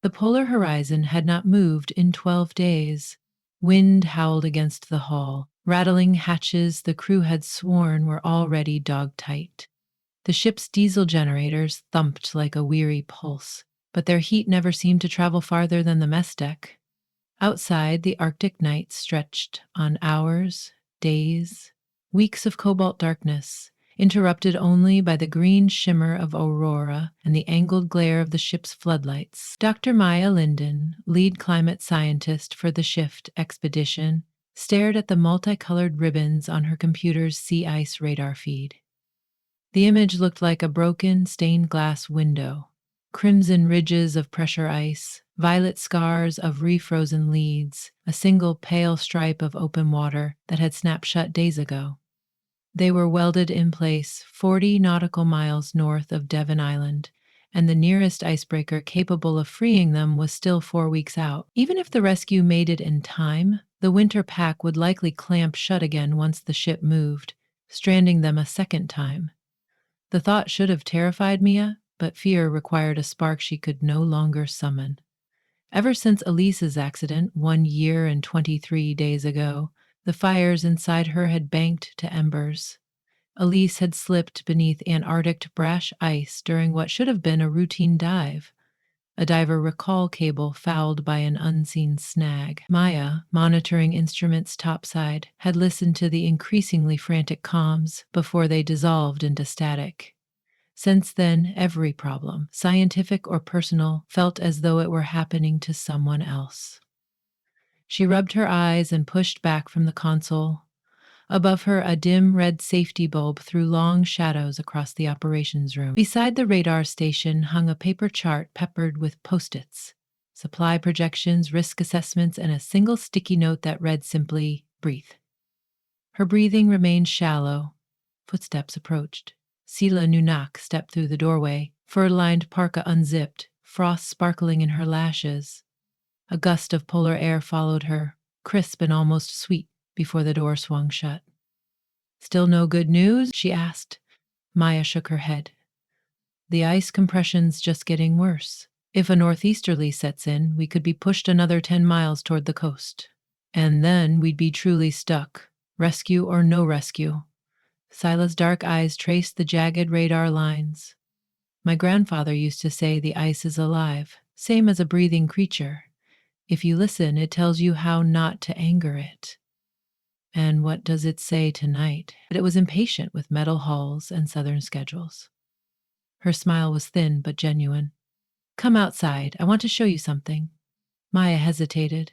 The polar horizon had not moved in 12 days. Wind howled against the hull, rattling hatches the crew had sworn were already dog-tight. The ship's diesel generators thumped like a weary pulse, but their heat never seemed to travel farther than the mess deck. Outside, the Arctic night stretched on hours, days, weeks of cobalt darkness, interrupted only by the green shimmer of Aurora and the angled glare of the ship's floodlights. Dr. Maya Linden, lead climate scientist for the Shift expedition, stared at the multicolored ribbons on her computer's sea ice radar feed. The image looked like a broken, stained glass window. Crimson ridges of pressure ice, violet scars of refrozen leads, a single pale stripe of open water that had snapped shut days ago. They were welded in place 40 nautical miles north of Devon Island, and the nearest icebreaker capable of freeing them was still 4 weeks out. Even if the rescue made it in time, the winter pack would likely clamp shut again once the ship moved, stranding them a second time. The thought should have terrified Mia, but fear required a spark she could no longer summon. Ever since Elise's accident 1 year and 23 days ago, the fires inside her had banked to embers. Elise had slipped beneath Antarctic brash ice during what should have been a routine dive. A diver recall cable fouled by an unseen snag. Maya, monitoring instruments topside, had listened to the increasingly frantic comms before they dissolved into static. Since then, every problem, scientific or personal, felt as though it were happening to someone else. She rubbed her eyes and pushed back from the console. Above her, a dim red safety bulb threw long shadows across the operations room. Beside the radar station hung a paper chart peppered with post-its, supply projections, risk assessments, and a single sticky note that read simply, "Breathe." Her breathing remained shallow. Footsteps approached. Sila Nunak stepped through the doorway, fur-lined parka unzipped, frost sparkling in her lashes. A gust of polar air followed her, crisp and almost sweet, before the door swung shut. "Still no good news?" she asked. Maya shook her head. "The ice compression's just getting worse. If a northeasterly sets in, we could be pushed another 10 miles toward the coast. And then we'd be truly stuck, rescue or no rescue." Sila's dark eyes traced the jagged radar lines. "My grandfather used to say the ice is alive, same as a breathing creature. If you listen, it tells you how not to anger it." And what does it say tonight? But it was impatient with metal hulls and southern schedules. Her smile was thin but genuine. "Come outside. I want to show you something." Maya hesitated.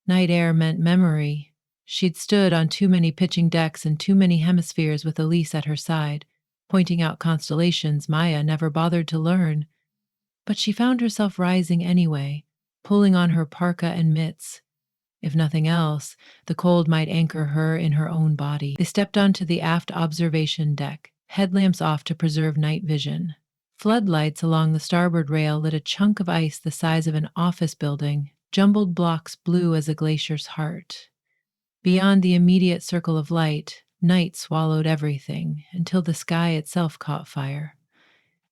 Night air meant memory. She'd stood on too many pitching decks and too many hemispheres with Elise at her side, pointing out constellations Maya never bothered to learn. But she found herself rising anyway, pulling on her parka and mitts. If nothing else, the cold might anchor her in her own body. They stepped onto the aft observation deck, headlamps off to preserve night vision. Floodlights along the starboard rail lit a chunk of ice the size of an office building, jumbled blocks blue as a glacier's heart. Beyond the immediate circle of light, night swallowed everything, until the sky itself caught fire.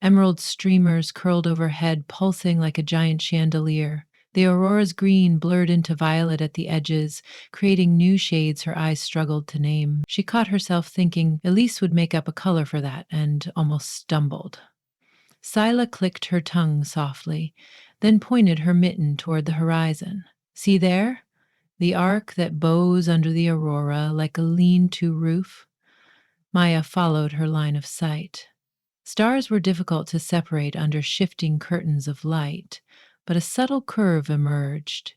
Emerald streamers curled overhead, pulsing like a giant chandelier. The Aurora's green blurred into violet at the edges, creating new shades her eyes struggled to name. She caught herself thinking Elise would make up a color for that, and almost stumbled. Sila clicked her tongue softly, then pointed her mitten toward the horizon. "See there? The arc that bows under the Aurora like a lean-to roof?" Maya followed her line of sight. Stars were difficult to separate under shifting curtains of light, but a subtle curve emerged.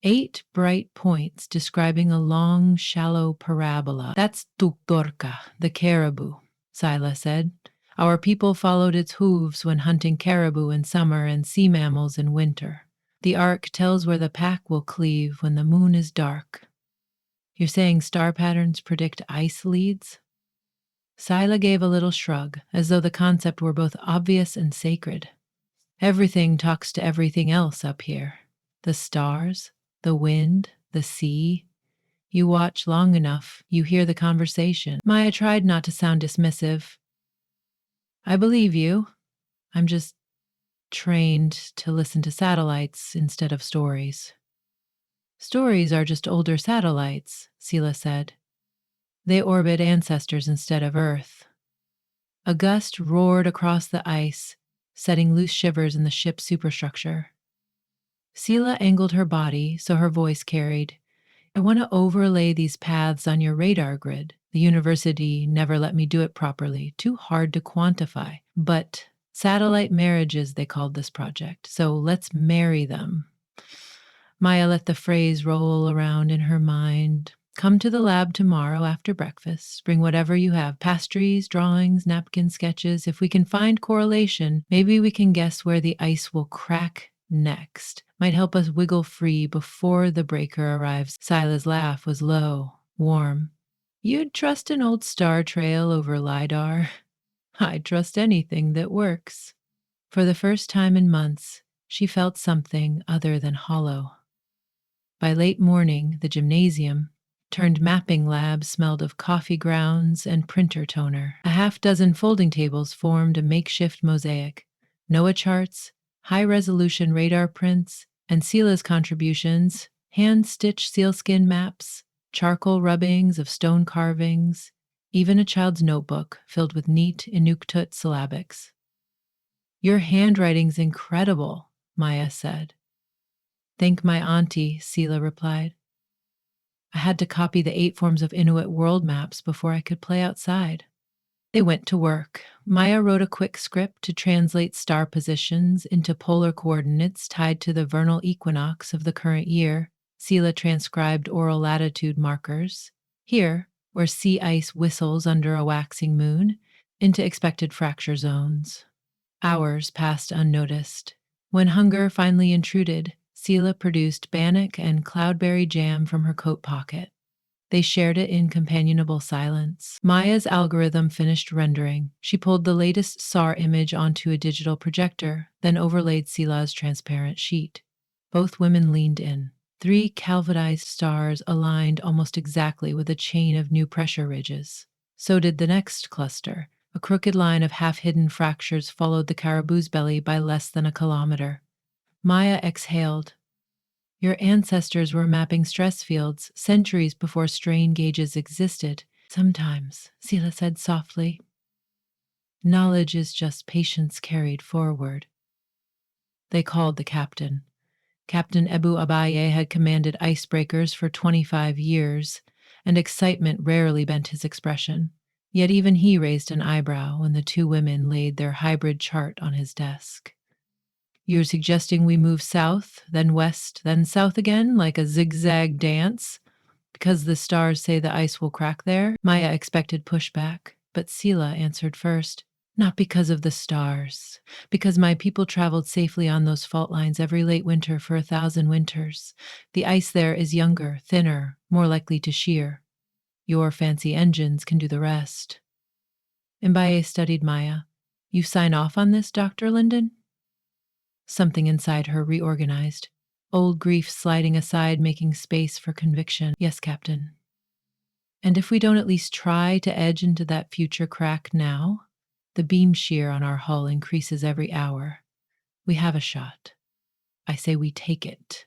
8 bright points describing a long, shallow parabola. "That's Tuktorka, the caribou," Sila said. "Our people followed its hooves when hunting caribou in summer and sea mammals in winter. The arc tells where the pack will cleave when the moon is dark." "You're saying star patterns predict ice leads?" Sila gave a little shrug, as though the concept were both obvious and sacred. "Everything talks to everything else up here. The stars, the wind, the sea. You watch long enough, you hear the conversation." Maya tried not to sound dismissive. "I believe you. I'm just trained to listen to satellites instead of stories. Stories are just older satellites, Sela said. They orbit ancestors instead of Earth. A gust roared across the ice, setting loose shivers in the ship's superstructure. Sela angled her body so her voice carried. I want to overlay these paths on your radar grid. The university never let me do it properly, too hard to quantify. But satellite marriages, they called this project, so let's marry them. Maya let the phrase roll around in her mind. Come to the lab tomorrow after breakfast. Bring whatever you have, pastries, drawings, napkin sketches. If we can find correlation, maybe we can guess where the ice will crack next. Might help us wiggle free before the breaker arrives. Sila's laugh was low, warm. You'd trust an old star trail over LiDAR? I'd trust anything that works. For the first time in months, she felt something other than hollow. By late morning, the gymnasium, turned mapping lab, smelled of coffee grounds and printer toner. A half-dozen folding tables formed a makeshift mosaic. NOAA charts, high-resolution radar prints, and Sela's contributions, hand-stitched sealskin maps, charcoal rubbings of stone carvings, even a child's notebook filled with neat Inuktitut syllabics. Your handwriting's incredible, Maya said. Thank my auntie, Sela replied. I had to copy the 8 forms of Inuit world maps before I could play outside. They went to work. Maya wrote a quick script to translate star positions into polar coordinates tied to the vernal equinox of the current year. Sela transcribed oral latitude markers. Here, where sea ice whistles under a waxing moon, into expected fracture zones. Hours passed unnoticed. When hunger finally intruded, Sela produced bannock and cloudberry jam from her coat pocket. They shared it in companionable silence. Maya's algorithm finished rendering. She pulled the latest SAR image onto a digital projector, then overlaid Sela's transparent sheet. Both women leaned in. 3 galvanized stars aligned almost exactly with a chain of new pressure ridges. So did the next cluster. A crooked line of half-hidden fractures followed the caribou's belly by less than a kilometer. Maya exhaled. Your ancestors were mapping stress fields centuries before strain gauges existed. Sometimes, Sela said softly. Knowledge is just patience carried forward. They called the captain. Captain Ebu Abaye had commanded icebreakers for 25 years, and excitement rarely bent his expression. Yet even he raised an eyebrow when the 2 women laid their hybrid chart on his desk. You're suggesting we move south, then west, then south again, like a zigzag dance? Because the stars say the ice will crack there? Maya expected pushback, but Sela answered first. Not because of the stars. Because my people traveled safely on those fault lines every late winter for 1,000 winters. The ice there is younger, thinner, more likely to shear. Your fancy engines can do the rest. Mbaye studied Maya. You sign off on this, Dr. Linden? Something inside her reorganized. Old grief sliding aside, making space for conviction. Yes, Captain. And if we don't at least try to edge into that future crack now, the beam shear on our hull increases every hour. We have a shot. I say we take it.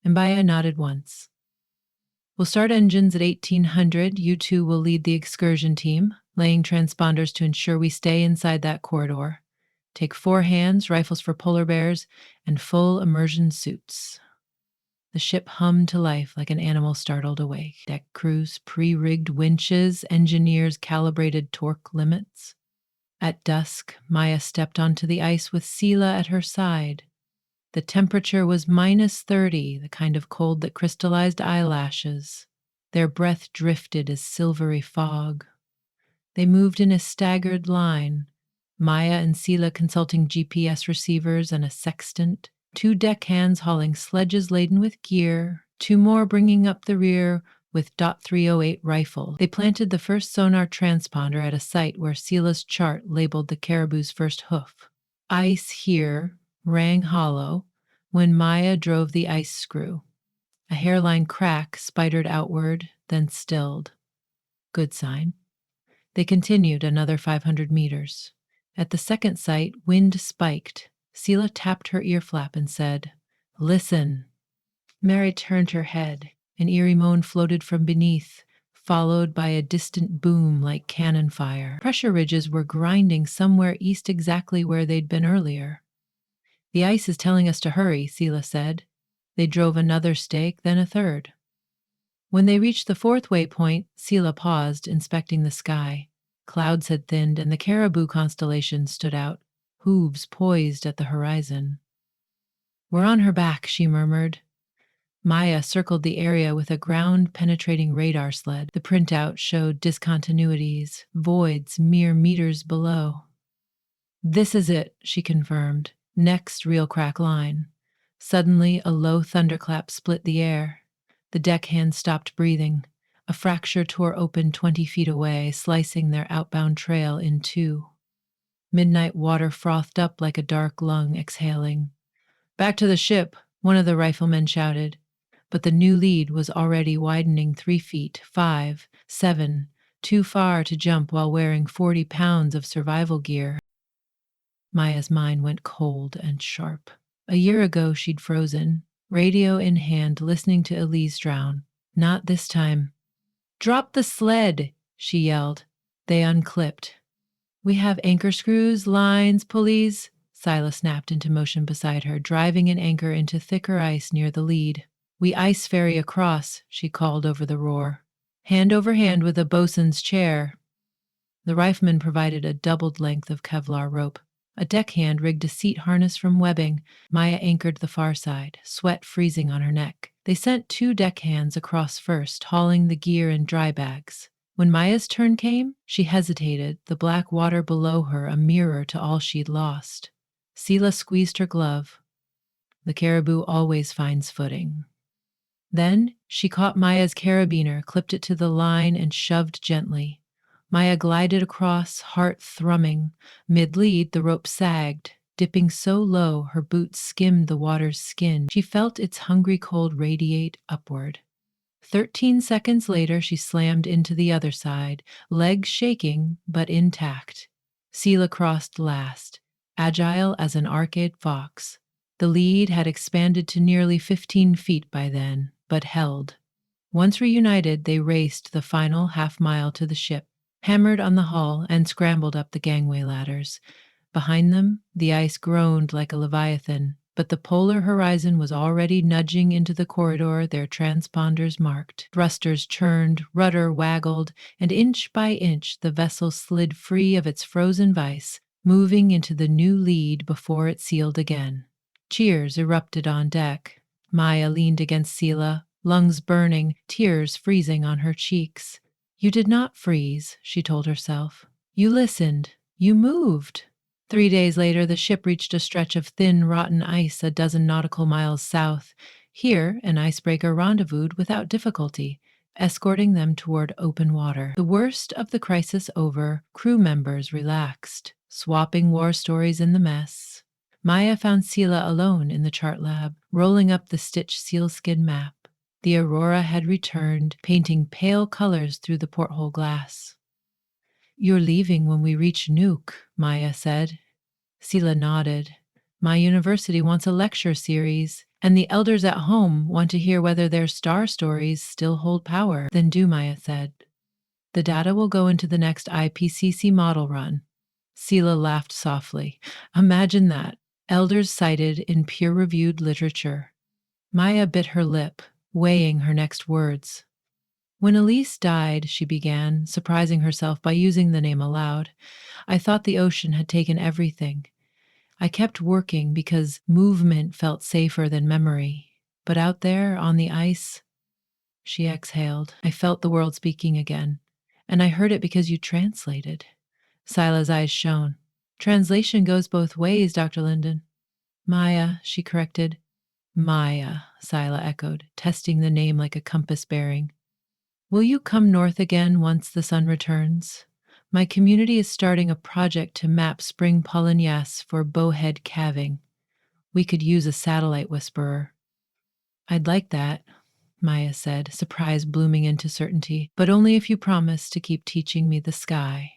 Mbaya nodded once. We'll start engines at 1800. You 2 will lead the excursion team, laying transponders to ensure we stay inside that corridor. Take 4 hands, rifles for polar bears, and full immersion suits. The ship hummed to life like an animal startled awake. Deck crews, pre-rigged winches, engineers calibrated torque limits. At dusk, Maya stepped onto the ice with Sela at her side. The temperature was -30, the kind of cold that crystallized eyelashes. Their breath drifted as silvery fog. They moved in a staggered line, Maya and Sela consulting GPS receivers and a sextant, 2 deckhands hauling sledges laden with gear, 2 more bringing up the rear with .308 rifles. They planted the first sonar transponder at a site where Sela's chart labeled the caribou's first hoof. Ice here rang hollow when Maya drove the ice screw. A hairline crack spidered outward, then stilled. Good sign. They continued another 500 meters. At the second site, wind spiked. Sela tapped her ear flap and said, "Listen." Mary turned her head. An eerie moan floated from beneath, followed by a distant boom like cannon fire. Pressure ridges were grinding somewhere east, exactly where they'd been earlier. "The ice is telling us to hurry," Sela said. They drove another stake, then a third. When they reached the fourth waypoint, Sela paused, inspecting the sky. Clouds had thinned, and the Caribou constellation stood out, hooves poised at the horizon. "We're on her back," she murmured. Maya circled the area with a ground-penetrating radar sled. The printout showed discontinuities, voids mere meters below. "This is it," she confirmed. "Next real crack line." Suddenly, a low thunderclap split the air. The deckhand stopped breathing. A fracture tore open 20 feet away, slicing their outbound trail in two. Midnight water frothed up like a dark lung exhaling. "Back to the ship," one of the riflemen shouted. But the new lead was already widening 3 feet, 5, 7, too far to jump while wearing 40 pounds of survival gear. Maya's mind went cold and sharp. A year ago she'd frozen, radio in hand, listening to Elise drown. Not this time. "Drop the sled," she yelled. They unclipped. "We have anchor screws, lines, pulleys." Silas snapped into motion beside her, driving an anchor into thicker ice near the lead. "We ice ferry across," she called over the roar. "Hand over hand with a bosun's chair." The rifleman provided a doubled length of Kevlar rope. A deckhand rigged a seat harness from webbing. Maya anchored the far side, sweat freezing on her neck. They sent 2 deckhands across first, hauling the gear and dry bags. When Maya's turn came, she hesitated, the black water below her a mirror to all she'd lost. Sela squeezed her glove. The Caribou always finds footing. Then she caught Maya's carabiner, clipped it to the line, and shoved gently. Maya glided across, heart thrumming. Mid-lead, the rope sagged. Dipping so low, her boots skimmed the water's skin. She felt its hungry cold radiate upward. 13 seconds later, she slammed into the other side, legs shaking but intact. Sela crossed last, agile as an arcade fox. The lead had expanded to nearly 15 feet by then, but held. Once reunited, they raced the final half-mile to the ship, hammered on the hull, and scrambled up the gangway ladders. Behind them, the ice groaned like a leviathan, but the polar horizon was already nudging into the corridor their transponders marked. Thrusters churned, rudder waggled, and inch by inch the vessel slid free of its frozen vise, moving into the new lead before it sealed again. Cheers erupted on deck. Maya leaned against Sela, lungs burning, tears freezing on her cheeks. "You did not freeze," she told herself. "You listened. You moved." 3 days later, the ship reached a stretch of thin, rotten ice a dozen nautical miles south. Here, an icebreaker rendezvoused without difficulty, escorting them toward open water. The worst of the crisis over, crew members relaxed, swapping war stories in the mess. Maya found Sela alone in the chart lab, rolling up the stitched sealskin map. The Aurora had returned, painting pale colors through the porthole glass. "You're leaving when we reach Nuke," Maya said. Sela nodded. "My university wants a lecture series, and the elders at home want to hear whether their star stories still hold power." "Then do," Maya said. "The data will go into the next IPCC model run." Sela laughed softly. "Imagine that. Elders cited in peer-reviewed literature." Maya bit her lip, weighing her next words. "When Elise died," she began, surprising herself by using the name aloud, "I thought the ocean had taken everything. I kept working because movement felt safer than memory. But out there, on the ice," she exhaled, "I felt the world speaking again. And I heard it because you translated." Sila's eyes shone. "Translation goes both ways, Dr. Linden." "Maya," she corrected. "Maya," Sila echoed, testing the name like a compass bearing. "Will you come north again once the sun returns? My community is starting a project to map spring polynyas for bowhead calving. We could use a satellite whisperer." "I'd like that," Maya said, surprise blooming into certainty, "but only if you promise to keep teaching me the sky."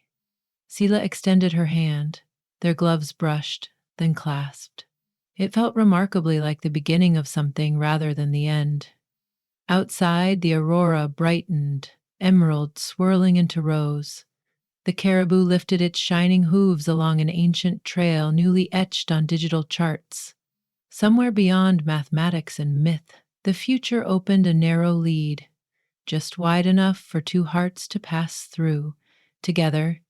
Sela extended her hand. Their gloves brushed, then clasped. It felt remarkably like the beginning of something rather than the end. Outside, the aurora brightened, emerald swirling into rose. The caribou lifted its shining hooves along an ancient trail newly etched on digital charts. Somewhere beyond mathematics and myth, the future opened a narrow lead, just wide enough for two hearts to pass through, together